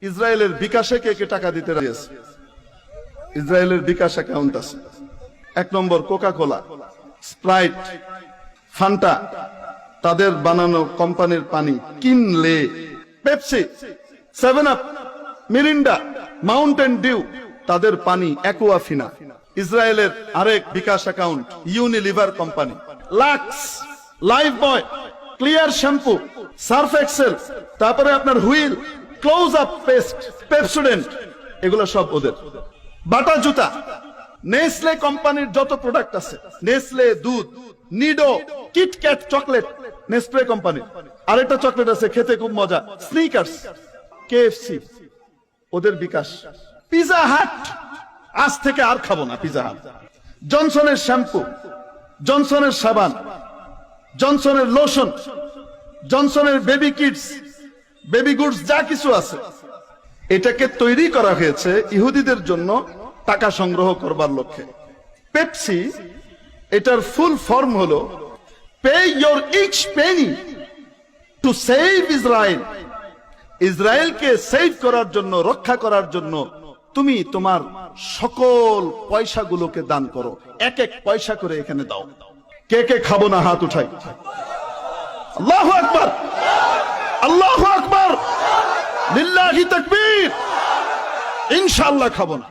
ইসরায়েলের বিকাশে কে কে টাকা দিতে রাজি আছে? ইসরায়েলের বিকাশ অ্যাকাউন্ট আছে। 1 নম্বর কোকা কোলা, স্প্রাইট, ফান্টা, তাদের বানানো কোম্পানির পানি কিনলে, Pepsi, 7 up, Mirinda, Mountain Dew, তাদের পানি অ্যাকুয়াফিনা। ইসরায়েলের আরেক bKash account Unilever company, Lux, Lifebuoy, Clear shampoo, Surf Excel, তারপরে আপনার Wheel, Closeup paste, Pepsodent, এগুলো সব ওদের। বাটা জুতা, নেসলে কোম্পানির যত প্রোডাক্ট আছে, নেসলে দুধ, নিডো, কিটক্যাট চকলেট, নেসপ্রে কোম্পানি। আরেকটা চকলেট আছে খেতে খুব মজা, স্নিকার্স, কেএফসি, ওদের বিকাশ। পিজা হাট, আজ থেকে আর খাবো না পিজা হাট। জনসনের শ্যাম্পু, জনসনের সাবান, জনসনের লোশন, জনসনের বেবি কিডস, বেবি গুডস, যা কিছু আছে, এটাকে তৈরি করা হয়েছে ইহুদিদের জন্য টাকা সংগ্রহ করবার লক্ষ্যে। পেপসি, এটার ফুল ফর্ম হলো pay your each penny to save Israel. ইসরায়েলকে সেভ করার জন্য, রক্ষা করার জন্য তুমি তোমার সকল পয়সাগুলোকে দান করো, এক এক পয়সা করে এখানে দাও। কে কে খাবো না হাত উঠাই। আল্লাহু আকবার, আল্লাহু আকবার, লিল্লাহি তাকবীর। ইনশাআল্লাহ খাবো না।